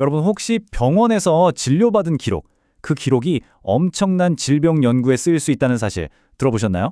여러분 혹시 병원에서 진료받은 기록, 그 기록이 엄청난 질병 연구에 쓰일 수 있다는 사실 들어보셨나요?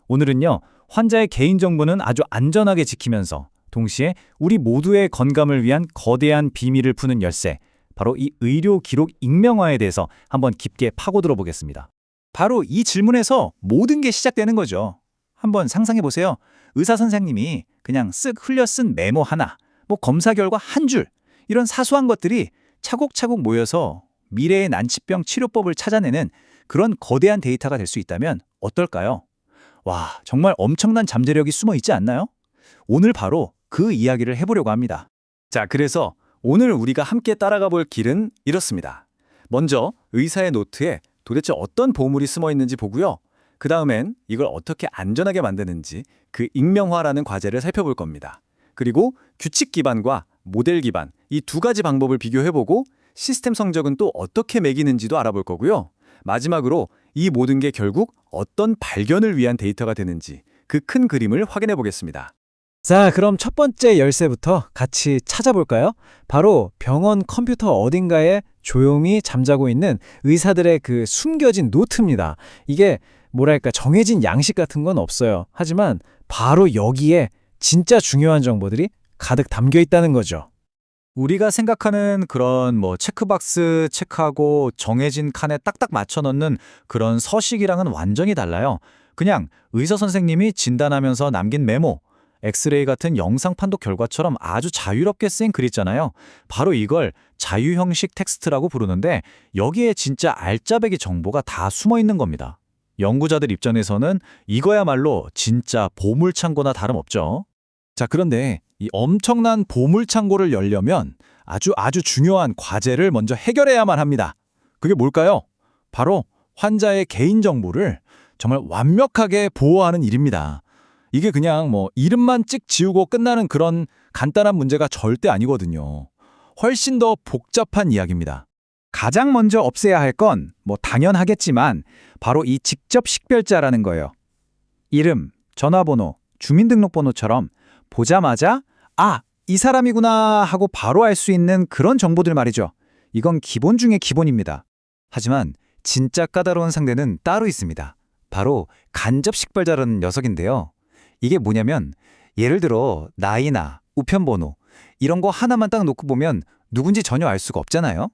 오늘은요, 환자의 개인정보는 아주 안전하게 지키면서 동시에 우리 모두의 건강을 위한 거대한 비밀을 푸는 열쇠, 바로 이 의료 기록 익명화에 대해서 한번 깊게 파고들어 보겠습니다. 바로 이 질문에서 모든 게 시작되는 거죠. 한번 상상해 보세요. 의사 선생님이 그냥 쓱 흘려 쓴 메모 하나, 검사 결과 한 줄, 이런 사소한 것들이 차곡차곡 모여서 미래의 난치병 치료법을 찾아내는 그런 거대한 데이터가 될 수 있다면 어떨까요? 와, 정말 엄청난 잠재력이 숨어 있지 않나요? 오늘 바로 그 이야기를 해보려고 합니다. 자, 그래서 오늘 우리가 함께 따라가 볼 길은 이렇습니다. 먼저 의사의 노트에 도대체 어떤 보물이 숨어 있는지 보고요. 그 다음엔 이걸 어떻게 안전하게 만드는지 그 익명화라는 과제를 살펴볼 겁니다. 그리고 규칙 기반과 모델 기반 이 두 가지 방법을 비교해보고 시스템 성적은 또 어떻게 매기는지도 알아볼 거고요. 마지막으로 이 모든 게 결국 어떤 발견을 위한 데이터가 되는지 그 큰 그림을 확인해 보겠습니다. 자, 그럼 첫 번째 열쇠부터 같이 찾아볼까요? 바로 병원 컴퓨터 어딘가에 조용히 잠자고 있는 의사들의 그 숨겨진 노트입니다. 이게 뭐랄까 정해진 양식 같은 건 없어요. 하지만 바로 여기에 진짜 중요한 정보들이 가득 담겨 있다는 거죠. 우리가 생각하는 그런 체크박스 체크하고 정해진 칸에 딱딱 맞춰 넣는 그런 서식이랑은 완전히 달라요. 그냥 의사 선생님이 진단하면서 남긴 메모, 엑스레이 같은 영상 판독 결과처럼 아주 자유롭게 쓰인 글 있잖아요. 바로 이걸 자유형식 텍스트라고 부르는데 여기에 진짜 알짜배기 정보가 다 숨어 있는 겁니다. 연구자들 입장에서는 이거야말로 진짜 보물창고나 다름없죠. 자, 그런데 이 엄청난 보물창고를 열려면 아주 중요한 과제를 먼저 해결해야만 합니다. 그게 뭘까요? 바로 환자의 개인정보를 정말 완벽하게 보호하는 일입니다. 이게 그냥 이름만 찍 지우고 끝나는 그런 간단한 문제가 절대 아니거든요. 훨씬 더 복잡한 이야기입니다. 가장 먼저 없애야 할 건 당연하겠지만 바로 이 직접 식별자라는 거예요. 이름, 전화번호, 주민등록번호처럼 보자마자 이 사람이구나 하고 바로 알 수 있는 그런 정보들 말이죠. 이건 기본 중에 기본입니다. 하지만 진짜 까다로운 상대는 따로 있습니다. 바로 간접식별자라는 녀석인데요. 이게 뭐냐면 예를 들어 나이나 우편번호 이런 거 하나만 딱 놓고 보면 누군지 전혀 알 수가 없잖아요.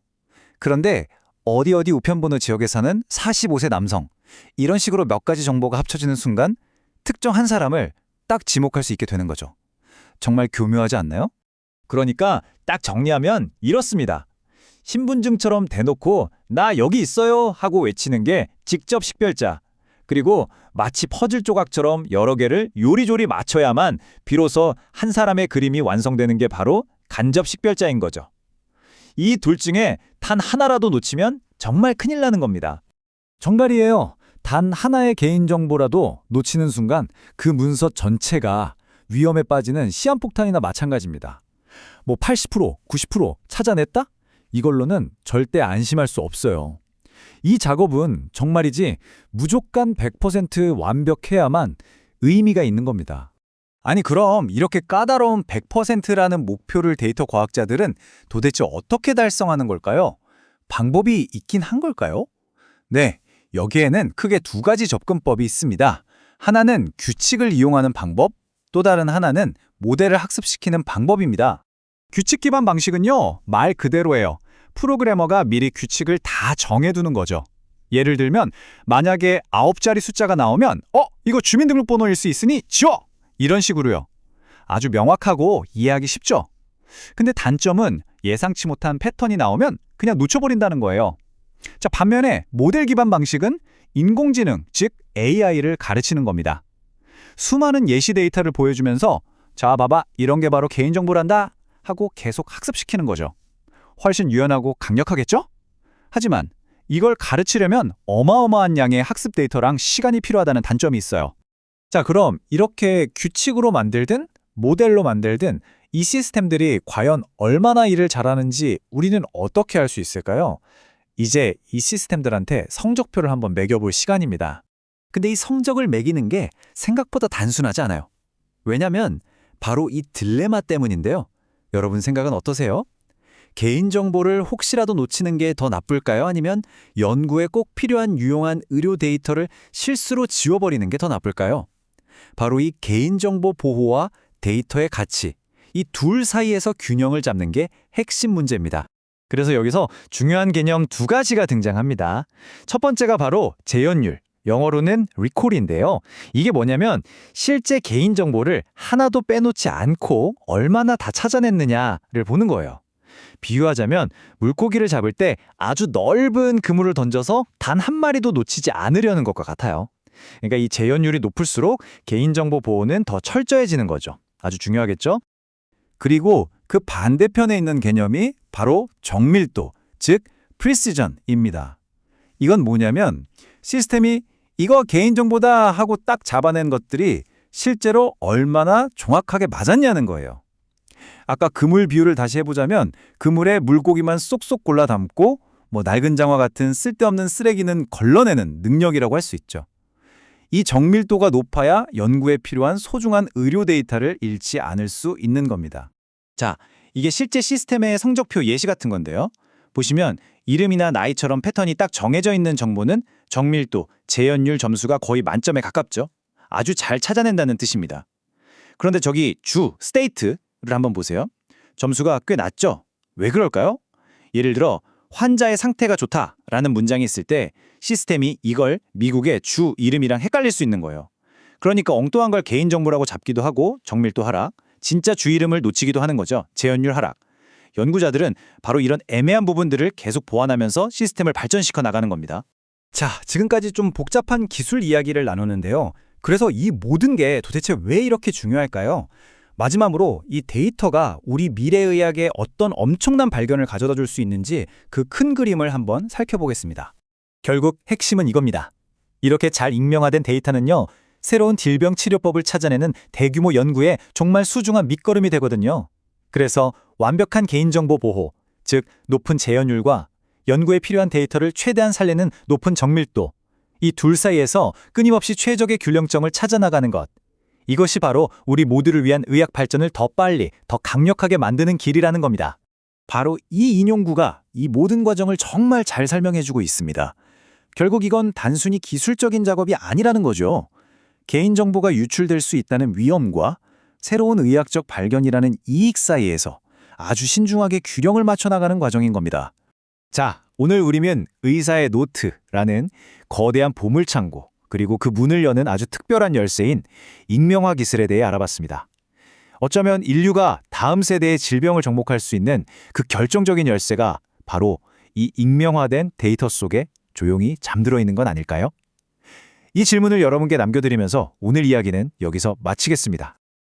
그런데 어디 우편번호 지역에 사는 45세 남성 이런 식으로 몇 가지 정보가 합쳐지는 순간 특정 한 사람을 딱 지목할 수 있게 되는 거죠. 정말 교묘하지 않나요? 그러니까 딱 정리하면 이렇습니다. 신분증처럼 대놓고 나 여기 있어요 하고 외치는 게 직접 식별자. 그리고 마치 퍼즐 조각처럼 여러 개를 요리조리 맞춰야만 비로소 한 사람의 그림이 완성되는 게 바로 간접 식별자인 거죠. 이 둘 중에 단 하나라도 놓치면 정말 큰일 나는 겁니다. 정말이에요. 단 하나의 개인정보라도 놓치는 순간 그 문서 전체가 위험에 빠지는 시한폭탄이나 마찬가지입니다. 80%, 90% 찾아냈다? 이걸로는 절대 안심할 수 없어요. 이 작업은 정말이지 무조건 100% 완벽해야만 의미가 있는 겁니다. 아니 그럼 이렇게 까다로운 100%라는 목표를 데이터 과학자들은 도대체 어떻게 달성하는 걸까요? 방법이 있긴 한 걸까요? 네, 여기에는 크게 두 가지 접근법이 있습니다. 하나는 규칙을 이용하는 방법, 또 다른 하나는 모델을 학습시키는 방법입니다. 규칙 기반 방식은요, 말 그대로예요. 프로그래머가 미리 규칙을 다 정해두는 거죠. 예를 들면 만약에 9자리 숫자가 나오면 이거 주민등록번호일 수 있으니 지워! 이런 식으로요. 아주 명확하고 이해하기 쉽죠? 근데 단점은 예상치 못한 패턴이 나오면 그냥 놓쳐버린다는 거예요. 자, 반면에 모델 기반 방식은 인공지능, 즉 AI를 가르치는 겁니다. 수많은 예시 데이터를 보여주면서 자, 봐봐, 이런 게 바로 개인정보란다 하고 계속 학습시키는 거죠. 훨씬 유연하고 강력하겠죠? 하지만 이걸 가르치려면 어마어마한 양의 학습 데이터랑 시간이 필요하다는 단점이 있어요. 자, 그럼 이렇게 규칙으로 만들든 모델로 만들든 이 시스템들이 과연 얼마나 일을 잘하는지 우리는 어떻게 알 수 있을까요? 이제 이 시스템들한테 성적표를 한번 매겨볼 시간입니다. 근데 이 성적을 매기는 게 생각보다 단순하지 않아요. 왜냐면 바로 이 딜레마 때문인데요. 여러분 생각은 어떠세요? 개인정보를 혹시라도 놓치는 게 더 나쁠까요? 아니면 연구에 꼭 필요한 유용한 의료 데이터를 실수로 지워버리는 게 더 나쁠까요? 바로 이 개인정보 보호와 데이터의 가치, 이 둘 사이에서 균형을 잡는 게 핵심 문제입니다. 그래서 여기서 중요한 개념 두 가지가 등장합니다. 첫 번째가 바로 재현율, 영어로는 recall인데요. 이게 뭐냐면 실제 개인정보를 하나도 빼놓지 않고 얼마나 다 찾아냈느냐를 보는 거예요. 비유하자면 물고기를 잡을 때 아주 넓은 그물을 던져서 단 한 마리도 놓치지 않으려는 것과 같아요. 그러니까 이 재현율이 높을수록 개인정보 보호는 더 철저해지는 거죠. 아주 중요하겠죠? 그리고 그 반대편에 있는 개념이 바로 정밀도, 즉 precision입니다. 이건 뭐냐면 시스템이 이거 개인정보다 하고 딱 잡아낸 것들이 실제로 얼마나 정확하게 맞았냐는 거예요. 아까 그물 비유를 다시 해보자면 그물에 물고기만 쏙쏙 골라 담고 낡은 장화 같은 쓸데없는 쓰레기는 걸러내는 능력이라고 할 수 있죠. 이 정밀도가 높아야 연구에 필요한 소중한 의료 데이터를 잃지 않을 수 있는 겁니다. 자, 이게 실제 시스템의 성적표 예시 같은 건데요. 보시면 이름이나 나이처럼 패턴이 딱 정해져 있는 정보는 정밀도, 재현율 점수가 거의 만점에 가깝죠. 아주 잘 찾아낸다는 뜻입니다. 그런데 저기 state를 한번 보세요. 점수가 꽤 낮죠? 왜 그럴까요? 예를 들어 환자의 상태가 좋다라는 문장이 있을 때 시스템이 이걸 미국의 주 이름이랑 헷갈릴 수 있는 거예요. 그러니까 엉뚱한 걸 개인정보라고 잡기도 하고 정밀도 하락, 진짜 주 이름을 놓치기도 하는 거죠. 재현율 하락. 연구자들은 바로 이런 애매한 부분들을 계속 보완하면서 시스템을 발전시켜 나가는 겁니다. 자, 지금까지 좀 복잡한 기술 이야기를 나누는데요. 그래서 이 모든 게 도대체 왜 이렇게 중요할까요? 마지막으로 이 데이터가 우리 미래의학에 어떤 엄청난 발견을 가져다 줄 수 있는지 그 큰 그림을 한번 살펴보겠습니다. 결국 핵심은 이겁니다. 이렇게 잘 익명화된 데이터는요, 새로운 질병 치료법을 찾아내는 대규모 연구에 정말 소중한 밑거름이 되거든요. 그래서 완벽한 개인정보 보호, 즉 높은 재현율과 연구에 필요한 데이터를 최대한 살리는 높은 정밀도, 이 둘 사이에서 끊임없이 최적의 균형점을 찾아나가는 것. 이것이 바로 우리 모두를 위한 의학 발전을 더 빨리, 더 강력하게 만드는 길이라는 겁니다. 바로 이 인용구가 이 모든 과정을 정말 잘 설명해주고 있습니다. 결국 이건 단순히 기술적인 작업이 아니라는 거죠. 개인정보가 유출될 수 있다는 위험과 새로운 의학적 발견이라는 이익 사이에서 아주 신중하게 균형을 맞춰 나가는 과정인 겁니다. 자, 오늘 우리는 의사의 노트라는 거대한 보물창고, 그리고 그 문을 여는 아주 특별한 열쇠인 익명화 기술에 대해 알아봤습니다. 어쩌면 인류가 다음 세대의 질병을 정복할 수 있는 그 결정적인 열쇠가 바로 이 익명화된 데이터 속에 조용히 잠들어 있는 건 아닐까요? 이 질문을 여러분께 남겨드리면서 오늘 이야기는 여기서 마치겠습니다.